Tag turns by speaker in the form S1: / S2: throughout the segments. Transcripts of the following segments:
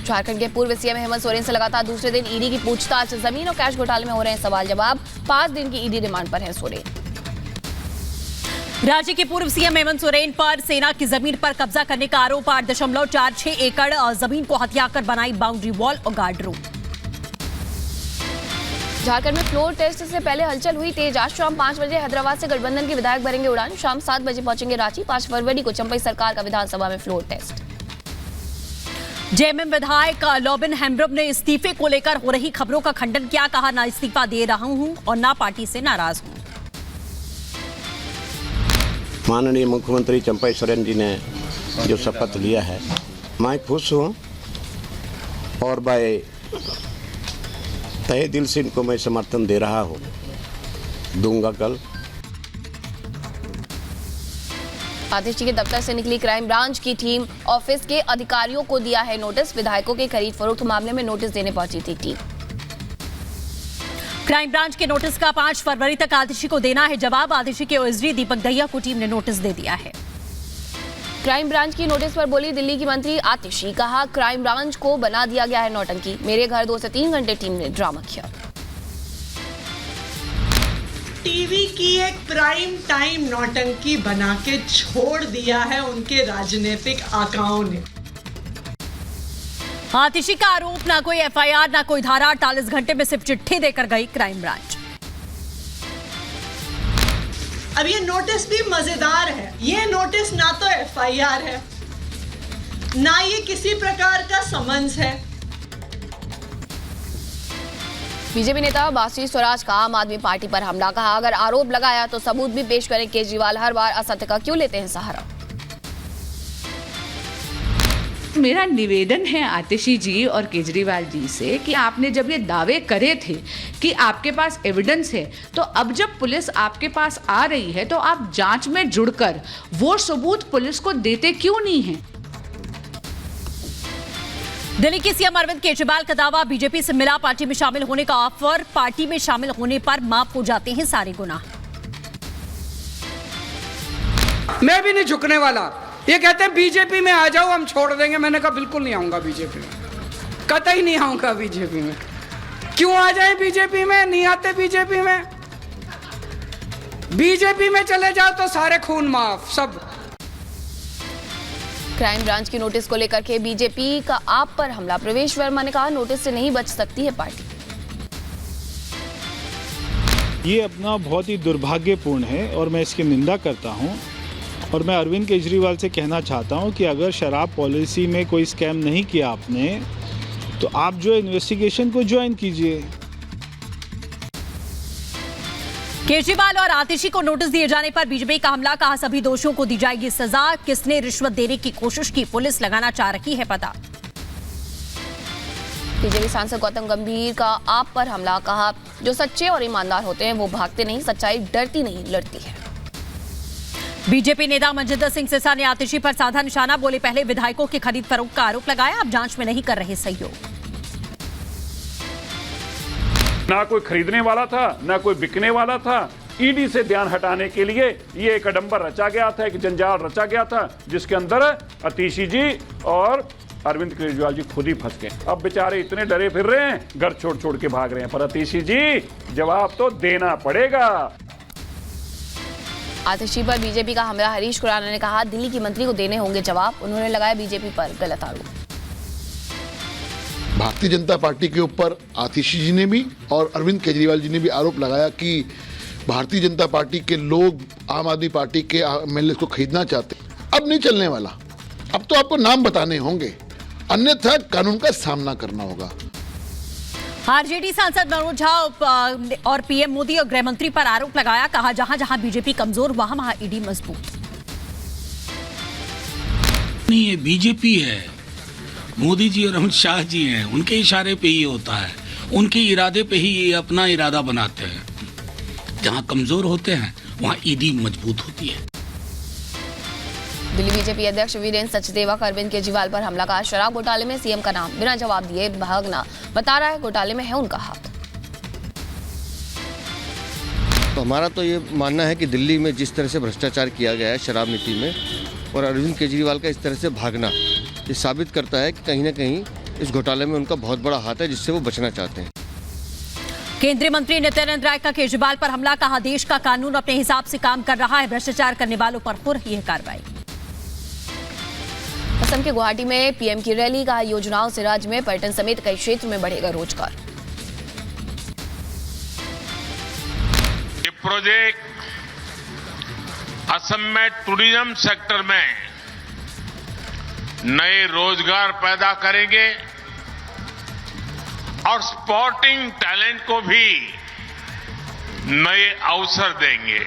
S1: झारखंड के पूर्व सीएम हेमंत सोरेन से लगातार दूसरे दिन ईडी की पूछताछ। जमीन और कैश घोटाले में हो रहे हैं सवाल जवाब। 5 दिन की ईडी रिमांड पर है सोरेन।
S2: राज्य के पूर्व सीएम हेमंत सोरेन पर सेना की जमीन पर कब्जा करने का आरोप। 8.46 एकड़ जमीन को हथिया कर बनाई बाउंड्री वॉल और गार्ड रूम।
S1: झारखंड में फ्लोर टेस्ट से पहले हलचल हुई तेज। आज शाम 5 बजे हैदराबाद से गठबंधन के विधायक भरेंगे उड़ान। शाम 7 बजे पहुंचेंगे रांची। 5 फरवरी को चंपई सरकार का विधानसभा में फ्लोर टेस्ट।
S2: जेएमएम विधायक लॉबिन हेम्ब्रम ने इस्तीफे को लेकर हो रही खबरों का खंडन किया। कहा, ना इस्तीफा दे रहा हूं और ना पार्टी से नाराज हूं।
S3: माननीय मुख्यमंत्री चंपई सोरेन जी ने जो शपथ लिया है, मैं खुश हूँ और मैं तहे दिल से इनको मैं समर्थन दे रहा हूँ, दूंगा कल।
S1: आतिशी के दफ्तर से निकली क्राइम ब्रांच की टीम। ऑफिस के अधिकारियों को दिया है नोटिस। विधायकों के खरीद फरोख्त मामले में नोटिस देने पहुंची थी टीम।
S2: क्राइम ब्रांच के नोटिस का 5 फरवरी तक आतिशी को देना है जवाब। आतिशी के ओएसडी दीपक दहिया को टीम ने नोटिस दे दिया है।
S1: क्राइम ब्रांच की नोटिस पर बोली दिल्ली की मंत्री आतिशी। कहा, क्राइम ब्रांच को बना दिया गया है नौटंकी। मेरे घर 2 से 3 घंटे टीम ने ड्रामा किया।
S4: टीवी की एक प्राइम टाइम नौटंकी बना के छोड़ दिया है उनके राजनीतिक आकाओं ने।
S2: आतिशी का आरोप, ना कोई एफआईआर ना कोई धारा। 48 घंटे में सिर्फ चिट्ठी देकर गई क्राइम ब्रांच।
S4: अब ये नोटिस भी मजेदार है। ये नोटिस ना तो एफआईआर है, ना ये किसी प्रकार का समन्स है।
S1: बीजेपी नेता बासी स्वराज का आम आदमी पार्टी पर हमला। कहा, अगर आरोप लगाया तो सबूत भी पेश करें। केजरीवाल हर बार असत्य का क्यों लेते हैं सहारा।
S5: मेरा निवेदन है आतिशी जी और केजरीवाल जी से कि आपने जब ये दावे करे थे कि आपके पास एविडेंस है, तो अब जब पुलिस आपके पास आ रही है तो आप जांच में जुड़कर वो सबूत पुलिस को देते क्यों नहीं हैं?
S2: दिल्ली के सीएम अरविंद केजरीवाल का दावा, बीजेपी से मिला पार्टी में शामिल होने का ऑफर। पार्टी में शामिल होने पर माफ हो जाते हैं सारे गुनाह।
S6: मैं भी नहीं झुकने वाला। ये कहते हैं बीजेपी में आ जाओ, हम छोड़ देंगे। मैंने कहा बिल्कुल नहीं आऊंगा बीजेपी में, कतई नहीं आऊंगा बीजेपी में। क्यों आ जाए बीजेपी में? नहीं आते बीजेपी में। बीजेपी में चले जाओ तो सारे खून माफ सब।
S1: क्राइम ब्रांच की नोटिस को लेकर के बीजेपी का आप पर हमला। प्रवेश वर्मा ने कहा, नोटिस से नहीं बच सकती है पार्टी।
S7: ये अपना बहुत ही दुर्भाग्यपूर्ण है और मैं इसकी निंदा करता हूं। और मैं अरविंद केजरीवाल से कहना चाहता हूं कि अगर शराब पॉलिसी में कोई स्कैम नहीं किया आपने, तो आप जो इन्वेस्टिगेशन को ज्वाइन कीजिए।
S2: केजरीवाल और आतिशी को नोटिस दिए जाने पर बीजेपी का हमला। कहा, सभी दोषियों को दी जाएगी सजा। किसने रिश्वत देने की कोशिश की, पुलिस लगाना चाह रही है पता।
S1: बीजेपी सांसद गौतम गंभीर का आप पर हमला। कहा, जो सच्चे और ईमानदार होते हैं वो भागते नहीं, सच्चाई डरती नहीं लड़ती है।
S2: बीजेपी नेता मनजिंदर सिंह सिरसा ने आतिशी पर साधा निशाना। बोले, पहले विधायकों की खरीद फरोख्त का आरोप लगाया, अब जांच में नहीं कर रहे सहयोग।
S8: ना कोई खरीदने वाला था, ना कोई बिकने वाला था। ईडी से ध्यान हटाने के लिए ये एक अडंबर रचा गया था, एक जंजाल रचा गया था, जिसके अंदर आतिशी जी और अरविंद केजरीवाल जी खुद ही फंस गए। अब बेचारे इतने डरे फिर रहे हैं, घर छोड़ छोड़ के भाग रहे हैं। पर आतिशी जी, जवाब तो देना पड़ेगा।
S1: आतिशी पर बीजेपी का हमला। हरीश खुराना ने कहा, दिल्ली की मंत्री को देने होंगे जवाब। उन्होंने लगाया बीजेपी पर गलत आरोप।
S9: भारतीय जनता पार्टी के ऊपर आतिशी जी ने भी और अरविंद केजरीवाल जी ने भी आरोप लगाया कि भारतीय जनता पार्टी के लोग आम आदमी पार्टी के एमएलए को खरीदना चाहते। अब नहीं चलने वाला। अब तो आपको नाम बताने होंगे, अन्यथा कानून का सामना करना होगा।
S2: आरजेडी सांसद मनोज झा और पीएम मोदी और गृह मंत्री पर आरोप लगाया। कहा, जहां जहां बीजेपी कमजोर वहां ईडी मजबूत।
S10: नहीं, ये बीजेपी है। मोदी जी और अमित शाह जी हैं, उनके इशारे पे ही होता है, उनके इरादे पे ही ये अपना इरादा बनाते हैं। जहां कमजोर होते हैं वहां ईडी मजबूत होती है।
S1: दिल्ली बीजेपी अध्यक्ष वीरेंद्र सचदेवा का अरविंद केजरीवाल पर हमला। कहा, शराब घोटाले में सीएम का नाम बिना जवाब दिए भागना बता रहा है घोटाले में है उनका हाथ।
S11: तो हमारा तो ये मानना है कि दिल्ली में जिस तरह से भ्रष्टाचार किया गया है शराब नीति में, और अरविंद केजरीवाल का इस तरह से भागना, ये साबित करता है कि कहीं ना कहीं इस घोटाले में उनका बहुत बड़ा हाथ है, जिससे वो बचना चाहते हैं।
S2: केंद्रीय मंत्री नित्यानंद राय का केजरीवाल पर हमला, कहा देश का कानून अपने हिसाब से काम कर रहा है, भ्रष्टाचार करने वालों पर हो रही है कार्रवाई।
S1: असम के गुवाहाटी में पीएम की रैली, कहा योजनाओं से राज्य में पर्यटन समेत कई क्षेत्र में बढ़ेगा रोजगार।
S12: ये प्रोजेक्ट असम में टूरिज्म सेक्टर में नए रोजगार पैदा करेंगे और स्पोर्टिंग टैलेंट को भी नए अवसर देंगे।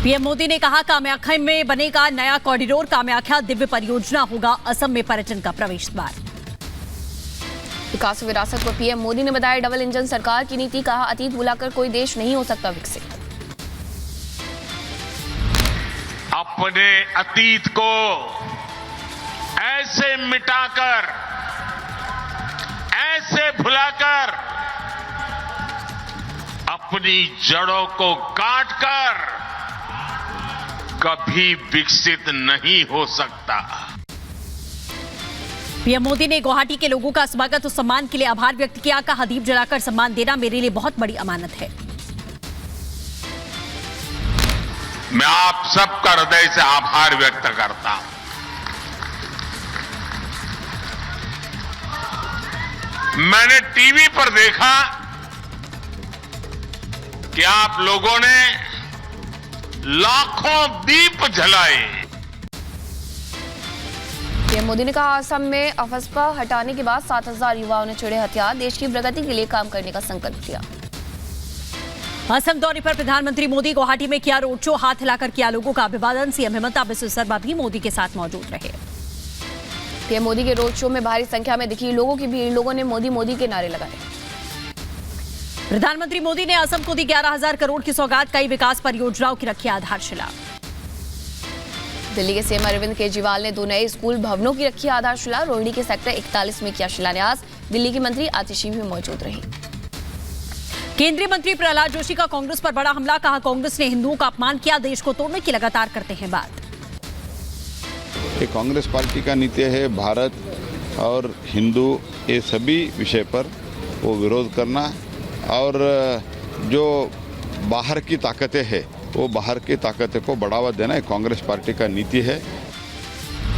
S2: पीएम मोदी ने कहा कामाख्या में बनेगा नया कॉरिडोर, कामाख्या दिव्य परियोजना होगा असम में पर्यटन का प्रवेश द्वार।
S1: विकास विरासत को पीएम मोदी ने बताया डबल इंजन सरकार की नीति, कहा अतीत भुलाकर कोई देश नहीं हो सकता विकसित।
S12: अपने अतीत को ऐसे मिटाकर, ऐसे भुलाकर, अपनी जड़ों को काटकर कभी विकसित नहीं हो सकता।
S2: पीएम मोदी ने गुवाहाटी के लोगों का स्वागत और सम्मान के लिए आभार व्यक्त किया, कहा दीप जलाकर सम्मान देना मेरे लिए बहुत बड़ी अमानत है।
S12: मैं आप सबका हृदय से आभार व्यक्त करता हूं। मैंने टीवी पर देखा कि आप लोगों ने लाखों दीप जलाए।
S1: पीएम मोदी ने कहा असम में अफस्पा हटाने के बाद 7000 युवाओं ने छेड़े हथियार, देश की प्रगति के लिए काम करने का संकल्प लिया।
S2: असम दौरे पर प्रधानमंत्री मोदी गुवाहाटी में किया रोड शो, हाथ हिलाकर किया लोगों का अभिवादन। सीएम हिमंता बिस्वा शर्मा भी मोदी के साथ मौजूद रहे।
S1: पीएम मोदी के रोड शो में भारी संख्या में दिखी लोगों की भीड़, लोगों ने मोदी मोदी के नारे लगाए।
S2: प्रधानमंत्री मोदी ने असम को दी 11,000 करोड़ की सौगात, कई विकास परियोजनाओं की रखी आधारशिला।
S1: दिल्ली के सीएम अरविंद केजरीवाल ने 2 नए स्कूल भवनों की रखी आधारशिला, रोहिणी के सेक्टर 41 में किया शिलान्यास। दिल्ली की मंत्री आतिशी भी मौजूद रही।
S2: केंद्रीय मंत्री प्रहलाद जोशी का कांग्रेस पर बड़ा हमला, कहा कांग्रेस ने हिंदुओं का अपमान किया, देश को तोड़ने की लगातार करते हैं बात।
S13: कांग्रेस पार्टी का नीति है भारत और हिंदू ये सभी विषय पर वो विरोध करना, और जो बाहर की ताकतें हैं वो बाहर की ताकतें को बढ़ावा देना कांग्रेस पार्टी का नीति है।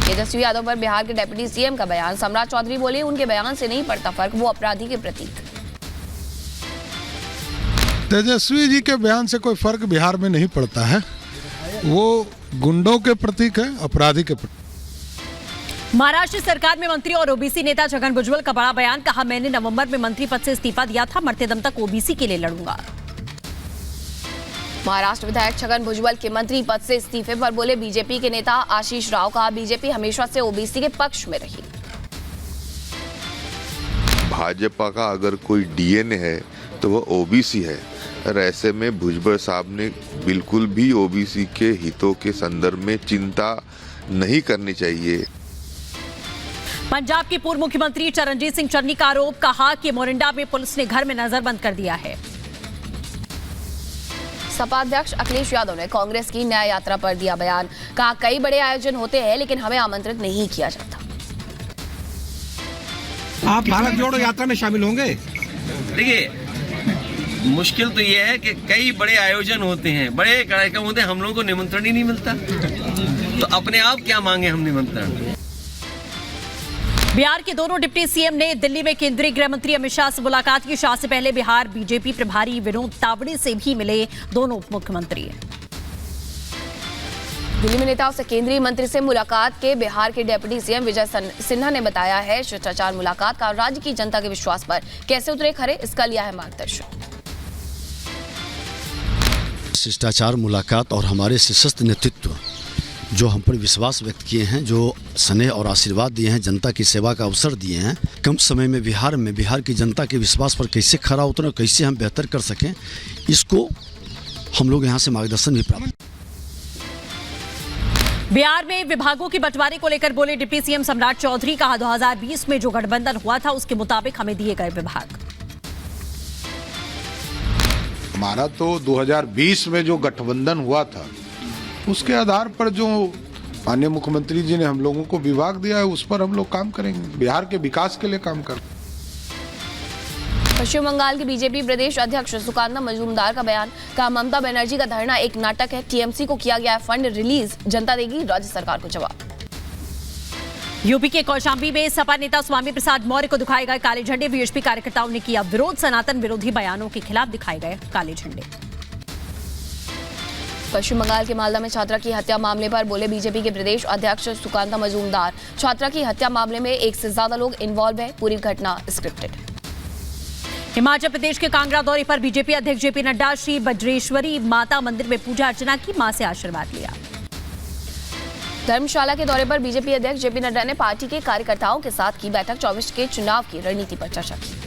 S1: तेजस्वी यादव पर बिहार के डिप्टी सीएम का बयान, सम्राट चौधरी बोले उनके बयान से नहीं पड़ता फर्क, वो अपराधी के प्रतीक।
S14: तेजस्वी जी के बयान से कोई फर्क बिहार में नहीं पड़ता है, वो गुंडों के प्रतीक है, अपराधी के प्रतीक।
S2: महाराष्ट्र सरकार में मंत्री और ओबीसी नेता छगन भुजबल का बड़ा बयान, कहा मैंने नवंबर में मंत्री पद से इस्तीफा दिया था, मरते दम तक ओबीसी के लिए लड़ूंगा।
S1: महाराष्ट्र विधायक छगन भुजबल के मंत्री पद से इस्तीफे पर बोले बीजेपी के नेता आशीष राव, कहा बीजेपी हमेशा से ओबीसी के पक्ष में रही।
S15: भाजपा का अगर कोई डीएनए है तो वो ओबीसी है, और ऐसे में भुजबल साहब ने बिल्कुल भी ओबीसी के हितों के संदर्भ में चिंता नहीं करनी चाहिए।
S2: पंजाब के पूर्व मुख्यमंत्री चरणजीत सिंह चन्नी का आरोप, कहा कि मोरिंडा में पुलिस ने घर में नजरबंद कर दिया है।
S1: सपा अध्यक्ष अखिलेश यादव ने कांग्रेस की न्याय यात्रा पर दिया बयान, कहा कई बड़े आयोजन होते हैं लेकिन हमें आमंत्रित नहीं किया जाता।
S16: आप भारत जोड़ो यात्रा में शामिल होंगे?
S17: देखिए, मुश्किल तो ये है कि कई बड़े आयोजन होते हैं, बड़े कार्यक्रम होते हैं, हम लोगों को निमंत्रण ही नहीं मिलता, तो अपने आप क्या मांगे हम निमंत्रण।
S2: बिहार के दोनों डिप्टी सीएम ने दिल्ली में केंद्रीय गृह मंत्री अमित शाह से मुलाकात की। शाह से पहले बिहार बीजेपी प्रभारी विनोद तावड़े से भी मिले दोनों उप मुख्यमंत्री।
S1: दिल्ली में नेताओं से केंद्रीय मंत्री से मुलाकात के बिहार के डिप्टी सीएम विजय सिन्हा ने बताया है शिष्टाचार मुलाकात का राज्य की जनता के विश्वास पर कैसे उतरे खरे, इसका लिया है मार्गदर्शन।
S18: शिष्टाचार मुलाकात और हमारे सशक्त नेतृत्व जो हम पर विश्वास व्यक्त किए हैं, जो स्नेह और आशीर्वाद दिए हैं, जनता की सेवा का अवसर दिए हैं, कम समय में बिहार की जनता के विश्वास पर कैसे खरा उतरें, कैसे हम बेहतर कर सकें, इसको हम लोग यहाँ से मार्गदर्शन भी प्राप्त।
S2: बिहार में विभागों की बंटवारे को लेकर बोले डिप्टी सीएम सम्राट चौधरी, कहा 2020 में जो गठबंधन हुआ था उसके मुताबिक हमें दिए गए विभाग।
S19: हमारा तो 2020 में जो गठबंधन हुआ था उसके आधार पर जो
S14: माननीय मुख्यमंत्री जी ने हम लोगों को विभाग दिया है, उस पर हम लोग काम करेंगे, बिहार के विकास के लिए काम करेंगे।
S1: पश्चिम बंगाल के बीजेपी प्रदेश अध्यक्ष सुकांता मजूमदार का बयान, कहा ममता बनर्जी का धरना एक नाटक है, टीएमसी को किया गया है फंड रिलीज, जनता देगी राज्य सरकार को जवाब।
S2: यूपी के कौशाम्बी में सपा नेता स्वामी प्रसाद मौर्य को दिखाए गए काले झंडे, वीएचपी कार्यकर्ताओं ने किया विरोध, सनातन विरोधी बयानों के खिलाफ दिखाए गए काले झंडे।
S1: पश्चिम बंगाल के मालदा में छात्रा की हत्या मामले पर बोले बीजेपी के प्रदेश अध्यक्ष सुकांता मजूमदार, छात्रा की हत्या मामले में 1 से ज्यादा लोग इन्वॉल्व हैं, पूरी घटना स्क्रिप्टेड।
S2: हिमाचल प्रदेश के कांगड़ा दौरे पर बीजेपी अध्यक्ष जेपी नड्डा श्री बज्रेश्वरी माता मंदिर में पूजा अर्चना की, मां से आशीर्वाद लिया।
S1: धर्मशाला के दौरे पर बीजेपी अध्यक्ष जेपी नड्डा ने पार्टी के कार्यकर्ताओं के साथ की बैठक, 24 के चुनाव की रणनीति पर चर्चा की।